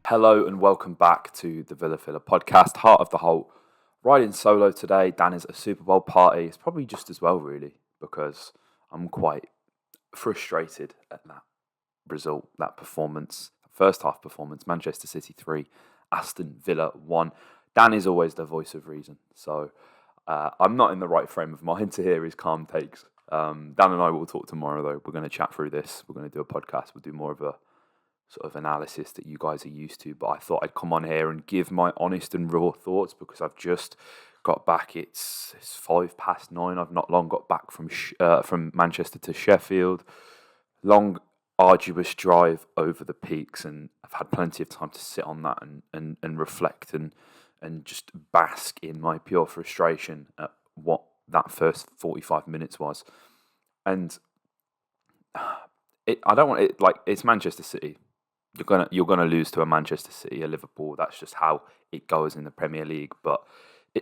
Hello and welcome back to the Villa Filler podcast, Heart of the Holte. Riding solo today, Dan is at a Super Bowl party. It's probably just as well, really, because I'm quite frustrated at that result, that performance. First half performance, Manchester City 3, Aston Villa 1. Dan is always the voice of reason, so I'm not in the right frame of mind to hear his calm takes. Dan and I will talk tomorrow, though. We're going to chat through this. We're going to do a podcast. We'll do more of a sort of analysis that you guys are used to, but I thought I'd come on here and give my honest and raw thoughts because I've just got back. It's 9:05. I've not long got back from Manchester to Sheffield. Long, arduous drive over the peaks, and I've had plenty of time to sit on that and reflect and just bask in my pure frustration at what that first 45 minutes was. And I don't want it, like, it's Manchester City. You're gonna lose to a Manchester City, a Liverpool. That's just how it goes in the Premier League. But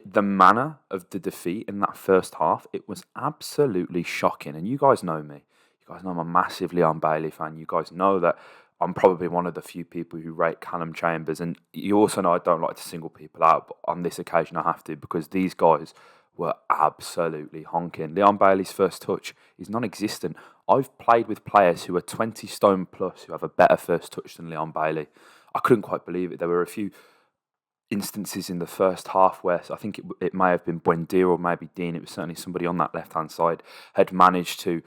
the manner of the defeat in that first half, it was absolutely shocking. And you guys know me. You guys know I'm a massive Leon Bailey fan. You guys know that I'm probably one of the few people who rate Callum Chambers. And you also know I don't like to single people out, but on this occasion I have to because these guys were absolutely honking. Leon Bailey's first touch is non-existent. I've played with players who are 20 stone plus who have a better first touch than Leon Bailey. I couldn't quite believe it. There were a few instances in the first half where I think it may have been Buendia or maybe Dean. It was certainly somebody on that left-hand side had managed to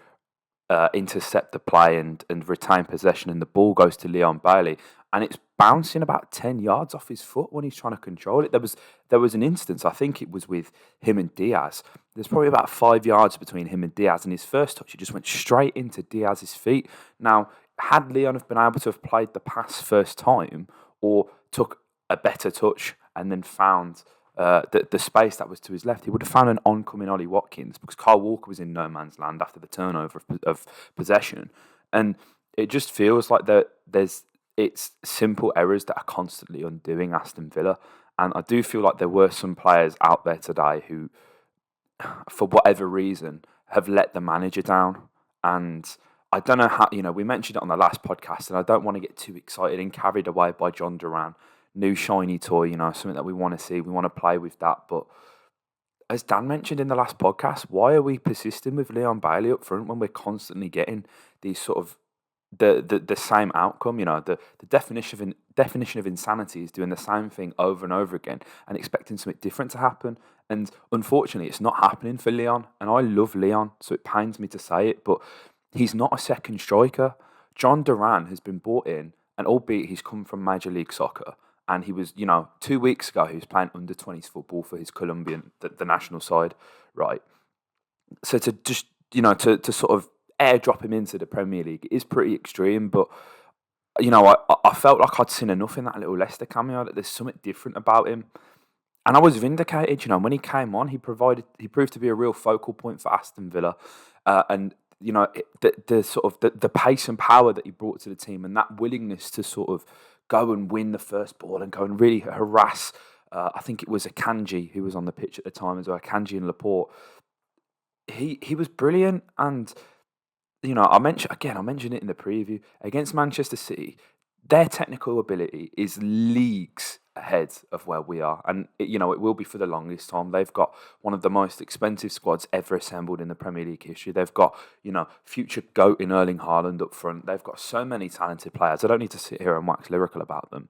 intercept the play and retain possession, and the ball goes to Leon Bailey, and it's bouncing about 10 yards off his foot when he's trying to control it. There was an instance, I think it was with him and Diaz. There's probably about 5 yards between him and Diaz, and his first touch, it just went straight into Diaz's feet. Now, had Leon have been able to have played the pass first time or took a better touch and then found the space that was to his left, he would have found an oncoming Ollie Watkins because Kyle Walker was in no man's land after the turnover of possession. And it just feels like it's simple errors that are constantly undoing Aston Villa. And I do feel like there were some players out there today who, for whatever reason, have let the manager down. And I don't know how, we mentioned it on the last podcast, and I don't want to get too excited and carried away by John Duran. New shiny toy, something that we want to see. We want to play with that. But as Dan mentioned in the last podcast, why are we persisting with Leon Bailey up front when we're constantly getting these sort of the same outcome? The definition of insanity is doing the same thing over and over again and expecting something different to happen. And unfortunately, it's not happening for Leon. And I love Leon, so it pains me to say it, but he's not a second striker. John Duran has been brought in, and albeit he's come from Major League Soccer, and he was, 2 weeks ago, he was playing under-20s football for his Colombian, the national side, right? So to just, to sort of airdrop him into the Premier League is pretty extreme, but, I felt like I'd seen enough in that little Leicester cameo that there's something different about him. And I was vindicated, when he came on, he proved to be a real focal point for Aston Villa. And the sort of the pace and power that he brought to the team, and that willingness to sort of go and win the first ball and go and really harass. I think it was Akanji who was on the pitch at the time as well. Akanji and Laporte. He was brilliant, and I mentioned it in the preview against Manchester City. Their technical ability is leagues ahead of where we are, and it will be for the longest time. They've got one of the most expensive squads ever assembled in the Premier League history. They've got future GOAT in Erling Haaland up front. They've got so many talented players. I don't need to sit here and wax lyrical about them,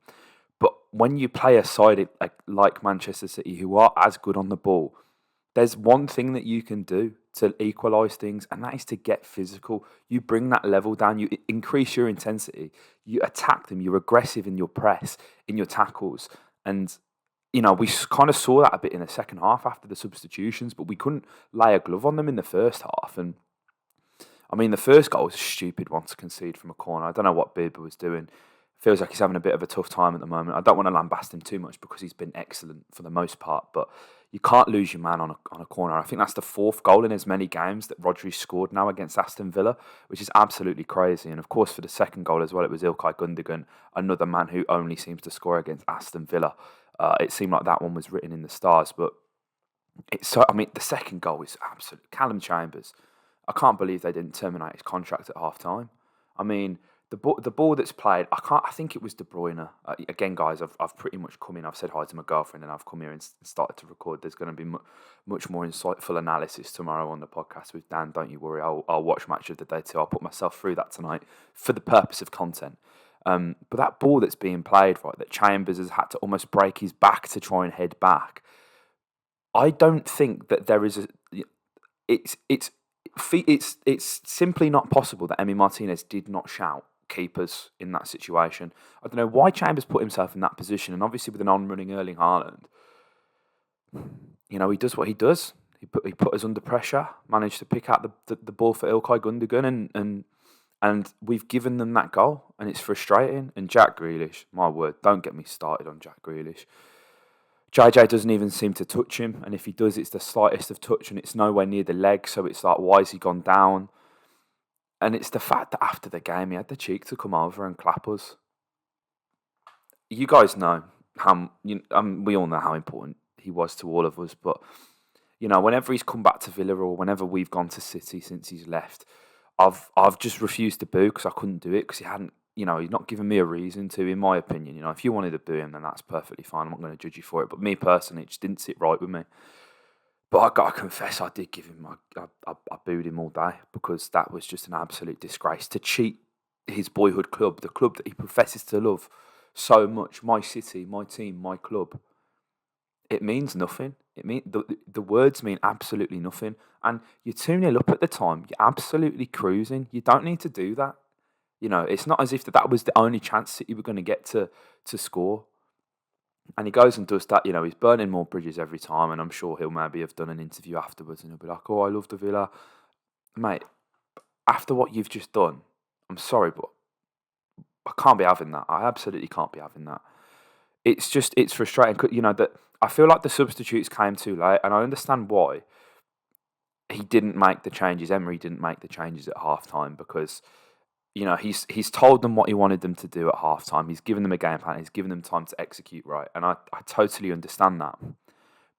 but when you play a side like Manchester City, who are as good on the ball, there's one thing that you can do to equalise things, and that is to get physical. You bring that level down, you increase your intensity, you attack them, you're aggressive in your press, in your tackles. And, we kind of saw that a bit in the second half after the substitutions, but we couldn't lay a glove on them in the first half. And, the first goal was a stupid one to concede from a corner. I don't know what Bieber was doing. Feels like he's having a bit of a tough time at the moment. I don't want to lambast him too much because he's been excellent for the most part, but you can't lose your man on a corner. I think that's the fourth goal in as many games that Rodri's scored now against Aston Villa, which is absolutely crazy. And of course, for the second goal as well, it was Ilkay Gundogan, another man who only seems to score against Aston Villa. It seemed like that one was written in the stars, but the second goal is absolute. Callum Chambers, I can't believe they didn't terminate his contract at half time. the ball that's played, I think it was De Bruyne. Again, guys, I've pretty much come in. I've said hi to my girlfriend, and I've come here and started to record. There's going to be much more insightful analysis tomorrow on the podcast with Dan. Don't you worry. I'll watch Match of the Day too. I'll put myself through that tonight for the purpose of content. But that ball that's being played, right, that Chambers has had to almost break his back to try and head back. I don't think that there is a. It's simply not possible that Emi Martinez did not shout keepers in that situation. I don't know why Chambers put himself in that position, and obviously with an on-running Erling Haaland, he does what he does. He put us under pressure, managed to pick out the ball for Ilkay Gundogan, and we've given them that goal, and it's frustrating. And Jack Grealish, my word, don't get me started on Jack Grealish. JJ doesn't even seem to touch him, and if he does, it's the slightest of touch, and it's nowhere near the leg, so it's like, why has he gone down? And it's the fact that after the game, he had the cheek to come over and clap us. You guys know we all know how important he was to all of us, but whenever he's come back to Villa or whenever we've gone to City since he's left, I've just refused to boo because I couldn't do it because he hadn't. He's not given me a reason to, in my opinion. If you wanted to boo him, then that's perfectly fine. I'm not going to judge you for it. But me personally, it just didn't sit right with me. But I got to confess, I did give him. I booed him all day because that was just an absolute disgrace to cheat his boyhood club, the club that he professes to love so much. My city, my team, my club. It means nothing. The words mean absolutely nothing. And you're 2-0 up at the time. You're absolutely cruising. You don't need to do that. It's not as if that was the only chance that you were going to get to score. And he goes and does that. He's burning more bridges every time. And I'm sure he'll maybe have done an interview afterwards and he'll be like, oh, I love the Villa. Mate, after what you've just done, I'm sorry, but I can't be having that. I absolutely can't be having that. It's frustrating. That I feel like the substitutes came too late. And I understand why he didn't make the changes. Emery didn't make the changes at half-time because... he's told them what he wanted them to do at halftime. He's given them a game plan. He's given them time to execute right. And I totally understand that.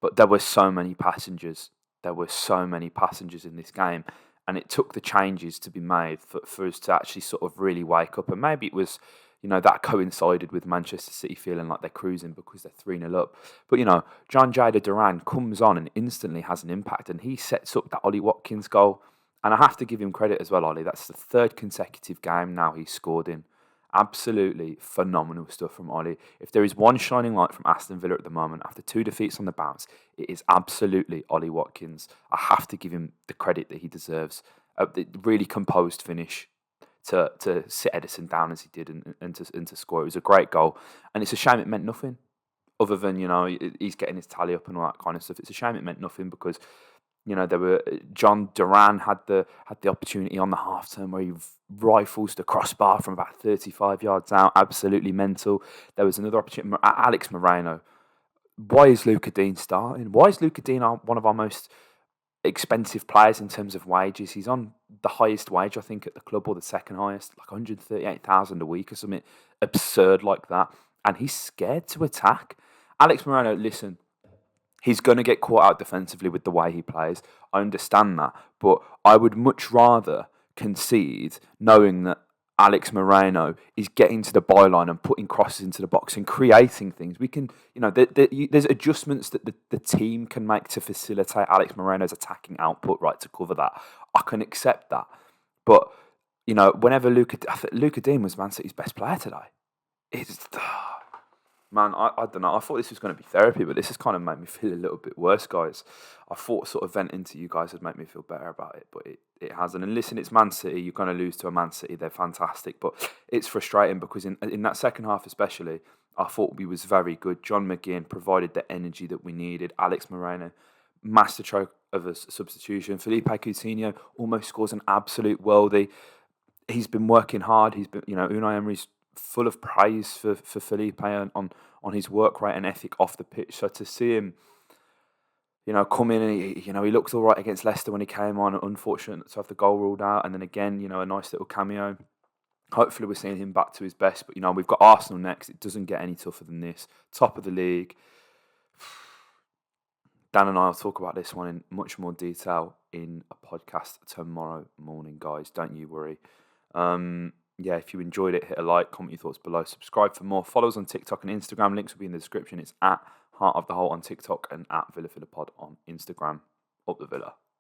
But there were so many passengers. There were so many passengers in this game. And it took the changes to be made for us to actually sort of really wake up. And maybe it was, that coincided with Manchester City feeling like they're cruising because they're 3-0 up. But, John Jada Duran comes on and instantly has an impact. And he sets up that Ollie Watkins goal. And I have to give him credit as well, Ollie. That's the third consecutive game now he's scored in. Absolutely phenomenal stuff from Ollie. If there is one shining light from Aston Villa at the moment, after 2 defeats on the bounce, it is absolutely Ollie Watkins. I have to give him the credit that he deserves. The really composed finish to sit Edison down as he did and to score. It was a great goal. And it's a shame it meant nothing. Other than, he's getting his tally up and all that kind of stuff. It's a shame it meant nothing because... there were John Duran had the opportunity on the half turn where he rifles the crossbar from about 35 yards out, absolutely mental. There was another opportunity, Alex Moreno. Why is Luca Dean starting? Why is Luca Dean one of our most expensive players in terms of wages? He's on the highest wage, I think, at the club, or the second highest, like 138,000 a week or something absurd like that. And he's scared to attack. Alex Moreno, listen. He's going to get caught out defensively with the way he plays. I understand that. But I would much rather concede knowing that Alex Moreno is getting to the byline and putting crosses into the box and creating things. We can, there's adjustments that the team can make to facilitate Alex Moreno's attacking output, right, to cover that. I can accept that. But, whenever Luca Dean was Man City's best player today. Man, I don't know. I thought this was going to be therapy, but this has kind of made me feel a little bit worse, guys. I thought sort of venting to you guys would make me feel better about it, but it hasn't. And listen, it's Man City. You're going to lose to a Man City. They're fantastic, but it's frustrating because in that second half especially, I thought we was very good. John McGinn provided the energy that we needed. Alex Moreno, masterstroke of a substitution. Felipe Coutinho almost scores an absolute worldie. He's been working hard. He's been, Unai Emery's full of praise for Felipe on his work rate and ethic off the pitch. So to see him, come in and he looked all right against Leicester when he came on. Unfortunate to have the goal ruled out, and then again, a nice little cameo. Hopefully, we're seeing him back to his best. But we've got Arsenal next. It doesn't get any tougher than this. Top of the league. Dan and I will talk about this one in much more detail in a podcast tomorrow morning, guys. Don't you worry. yeah, if you enjoyed it, hit a like, comment your thoughts below, subscribe for more. Follow us on TikTok and Instagram. Links will be in the description. It's at Heart of the Holte on TikTok and at VillaPod on Instagram. Up the Villa.